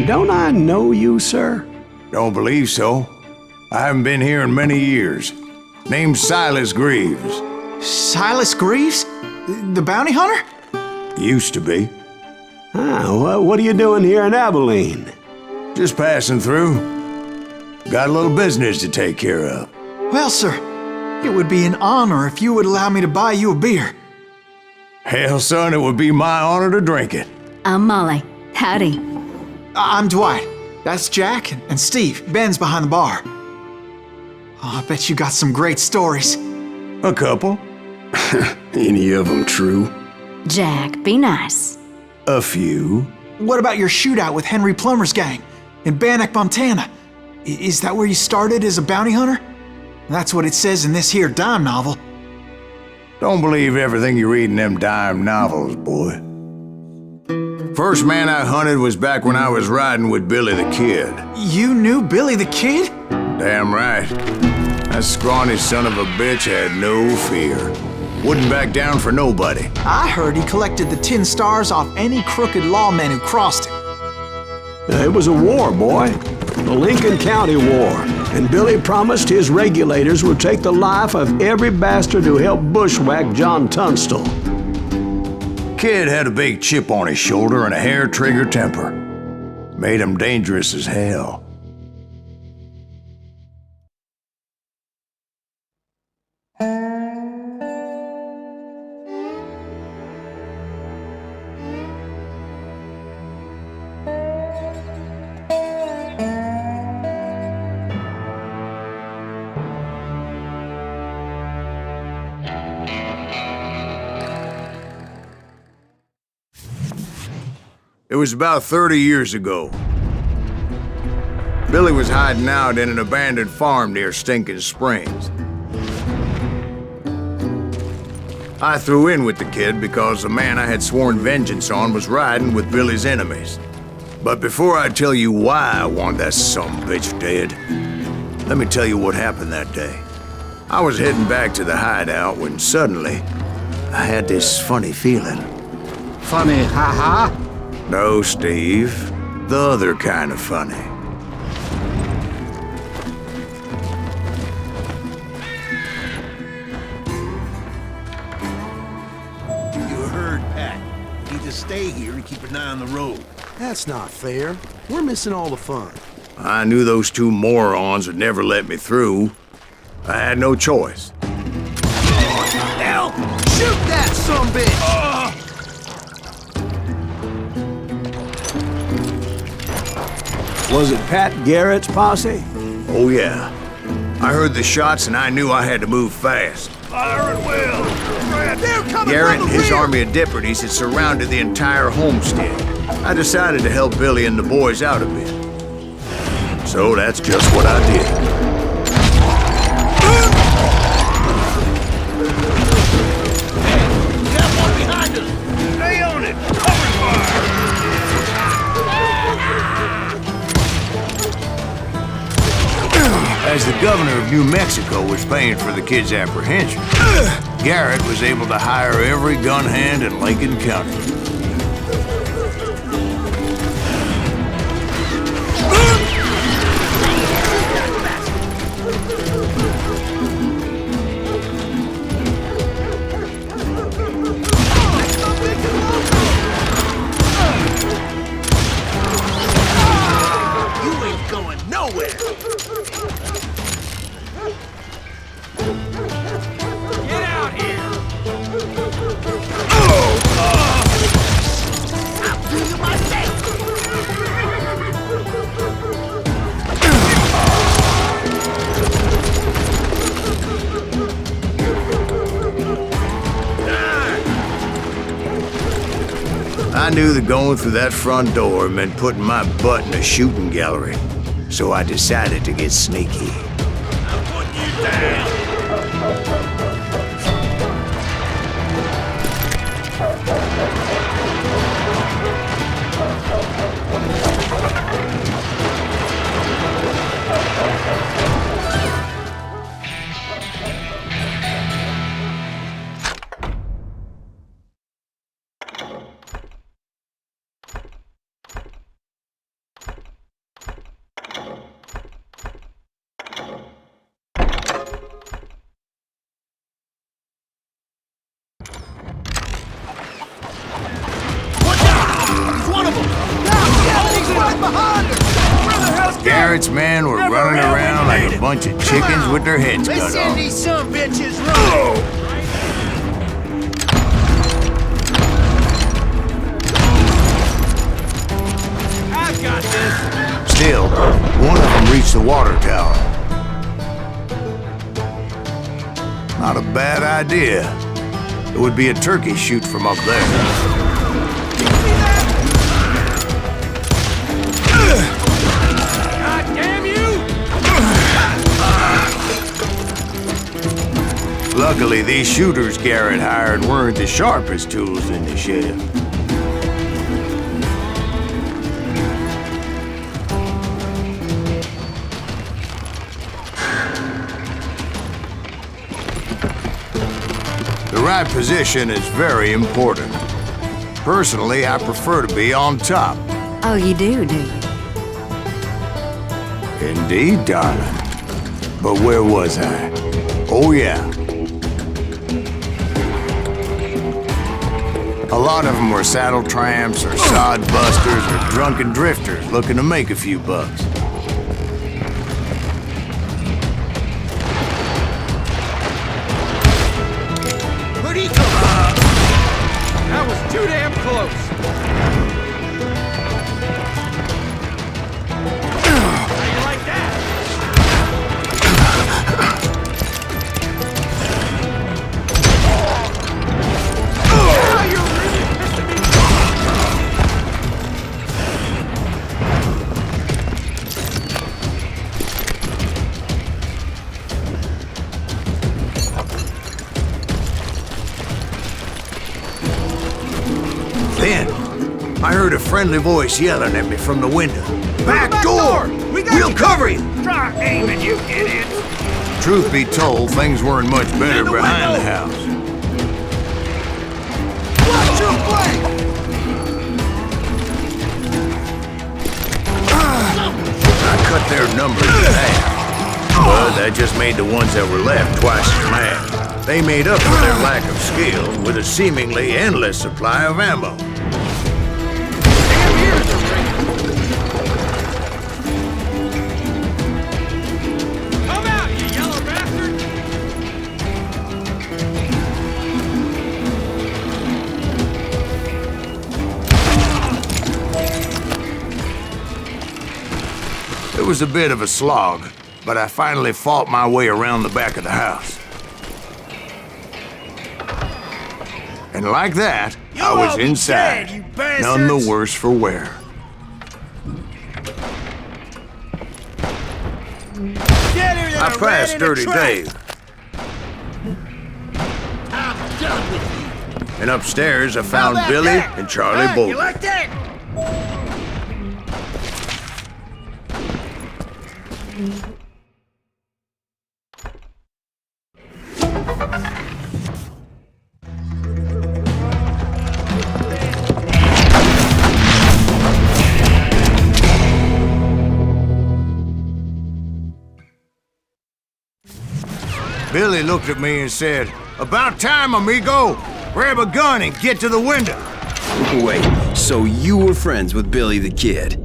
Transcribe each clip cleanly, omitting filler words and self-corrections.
Don't I know you, sir? Don't believe so. I haven't been here in many years. Name's Sайласа Gривза. Sайлasa Gривза? The bounty hunter? Used to be. Well, what are you doing here in Abilene? Just passing through. Got a little business to take care of. Well, sir, it would be an honor if you would allow me to buy you a beer. Hell, son, it would be my honor to drink it. I'm Molly. Howdy. I'm Dwight. That's Jack and Steve. Ben's behind the bar. Oh, I bet you got some great stories. A couple. Any of them true? Jack, be nice. A few. What about your shootout with Henry Plummer's gang in Bannock, Montana? Is that where you started as a bounty hunter? That's what it says in this here dime novel. Don't believe everything you read in them dime novels, boy. First man I hunted was back when I was riding with Billy the Kid. You knew Billy the Kid? Damn right. That scrawny son of a bitch had no fear. Wouldn't back down for nobody. I heard he collected the 10 stars off any crooked lawman who crossed him. It was a war, boy. The Lincoln County War. And Billy promised his regulators would take the life of every bastard who helped bushwhack John Tunstall. Kid had a big chip on his shoulder and a hair-trigger temper. Made him dangerous as hell. It was about 30 years ago. Billy was hiding out in an abandoned farm near Stинkin-Spрингс. I threw in with the kid because the man I had sworn vengeance on was riding with Billy's enemies. But before I tell you why I want that sumbitch dead, let me tell you what happened that day. I was heading back to the hideout when suddenly I had this funny feeling. Funny, haha? No, Steve. The other kind of funny. You heard, Pat. You need to stay here and keep an eye on the road. That's not fair. We're missing all the fun. I knew those two morons would never let me through. I had no choice. Hell! Shoot that sumbitch! Was it Pat Garrett's posse? Oh, yeah. I heard the shots and I knew I had to move fast. Fire at will! They're coming Garrett from and the his rear! army of deputies had surrounded the entire homestead. I decided to help Billy and the boys out a bit. So that's just what I did. Got one behind us! Stay on it! Cover fire! As the governor of New Mexico was paying for the kid's apprehension, Garrett was able to hire every gun hand in Lincoln County. You ain't going nowhere! Get out here! I knew that going through that front door meant putting my butt in a shooting gallery, so I decided to get sneaky. I'm putting you down. Garrett's men were running around like a bunch of chickens with their heads cut off. Send these some bitches running. I've got this. Still, one of them reached the water tower. Not a bad idea. It would be a turkey shoot from up there. Luckily, these shooters Garrett hired weren't the sharpest tools in the shed. The right position is very important. Personally, I prefer to be on top. Oh, you do you? Indeed, darling. But where was I? Oh, yeah. A lot of them were saddle tramps or sod busters or drunken drifters looking to make a few bucks. Where'd he come from? That was too damn close. How you like that? Then, I heard a friendly voice yelling at me from the window. Back door! We'll cover you! Try aiming, you idiots! Truth be told, things weren't much better behind the house. Watch your flank! I cut their numbers in half. But that just made the ones that were left twice as mad. They made up for their lack of skill with a seemingly endless supply of ammo. Damn ears are ringing! Come out, you yellow bastard! It was a bit of a slog, but I finally fought my way around the back of the house. And like that, I was inside, none the worse for wear. I passed Dirty Dave. I'm done with you. And upstairs, I found Billy and Charlie You Bolton. like that? Billy looked at me and said, "About time, amigo! Grab a gun and get to the window!" Wait, so you were friends with Billy the Kid?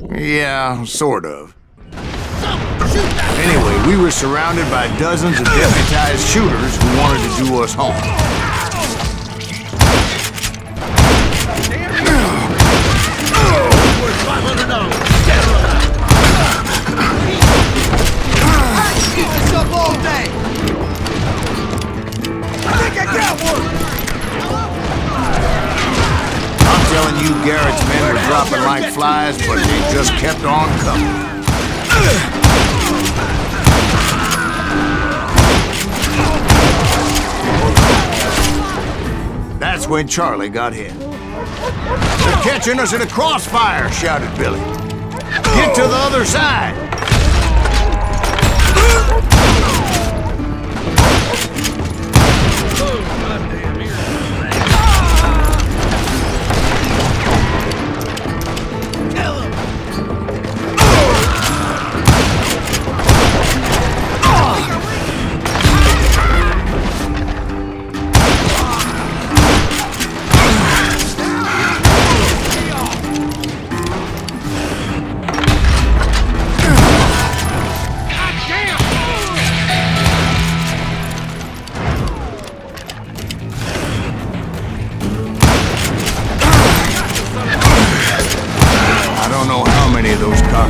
Yeah, sort of. Anyway, we were surrounded by dozens of deputized shooters who wanted to do us harm. I'm telling you Garrett's men were dropping like flies, but they just kept on coming. That's when Charlie got hit. "They're catching us in a crossfire," shouted Billy. "Get to the other side!"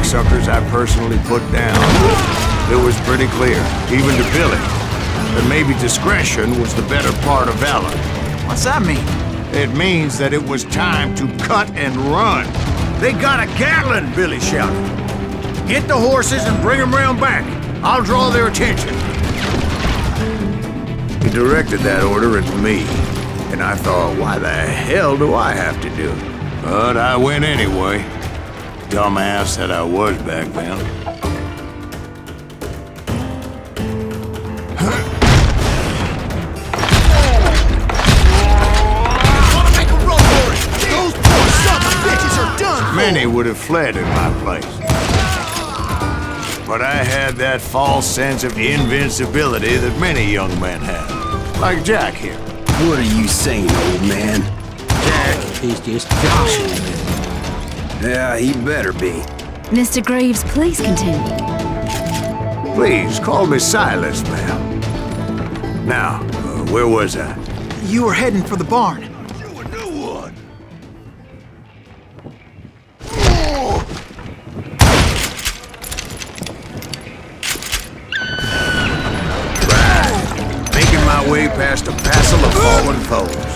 Suckers I personally put down. It was pretty clear, even to Billy, that maybe discretion was the better part of valor. What's that mean? It means that it was time to cut and run. "They got a Gatling!" Billy shouted. "Get the horses and bring them round back. I'll draw their attention." He directed that order at me, and I thought, why the hell do I have to do it? But I went anyway. Dumbass that I was back then. Those poor sons of bitches are done! Many would have fled in my place. But I had that false sense of invincibility that many young men have. Like Jack here. What are you saying, old man? Jack is just joshing. Yeah, he better be. Mr. Gривз, please continue. Please, call me Silas, ma'am. Now, where was I? You were heading for the barn. You a new one. Right. Making my way past a passel of fallen foes.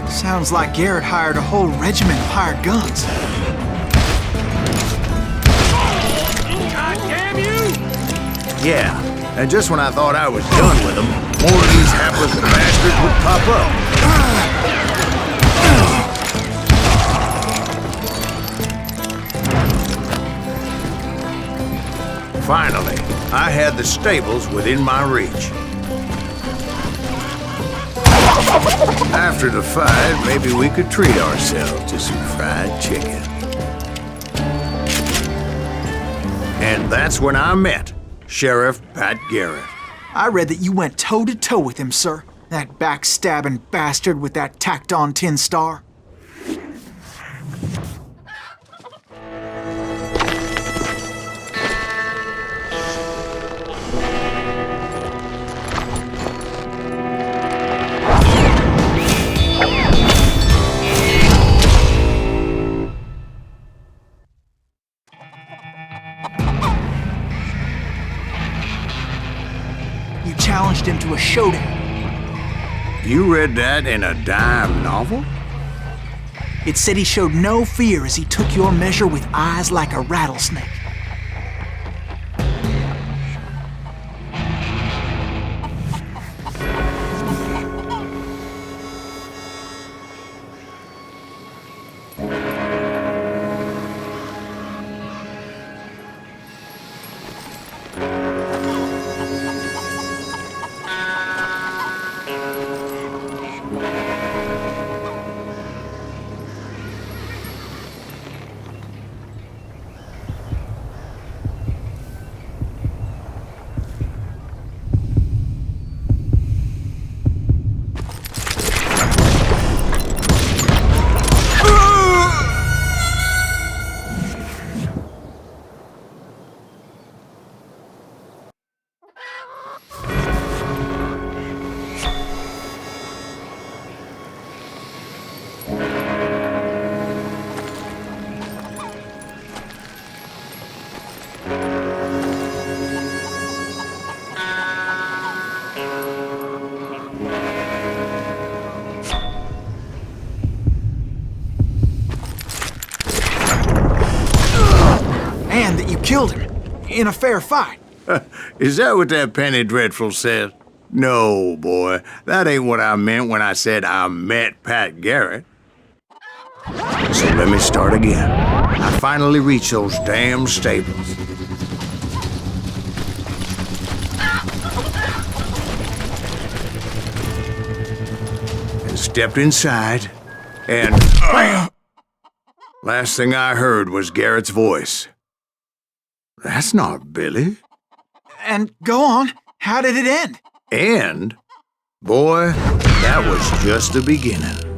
Sounds like Garrett hired a whole regiment of hired guns. God damn you! Yeah, and just when I thought I was done with them, more of these hapless bastards would pop up. Finally, I had the stables within my reach. After the fight, maybe we could treat ourselves to some fried chicken. And that's when I met Sheriff Pat Garrett. I read that you went toe-to-toe with him, sir. That backstabbing bastard with that tacked-on tin star. Challenged him to a showdown. You read that in a dime novel? It said he showed no fear as he took your measure with eyes like a rattlesnake. killed him in a fair fight. Is that what that penny dreadful said? No, boy. That ain't what I meant when I said I met Pat Garrett. So let me start again. I finally reached those damn stables. And stepped inside, and last thing I heard was Garrett's voice. That's not Billy. And go on, how did it end? And, boy, that was just the beginning.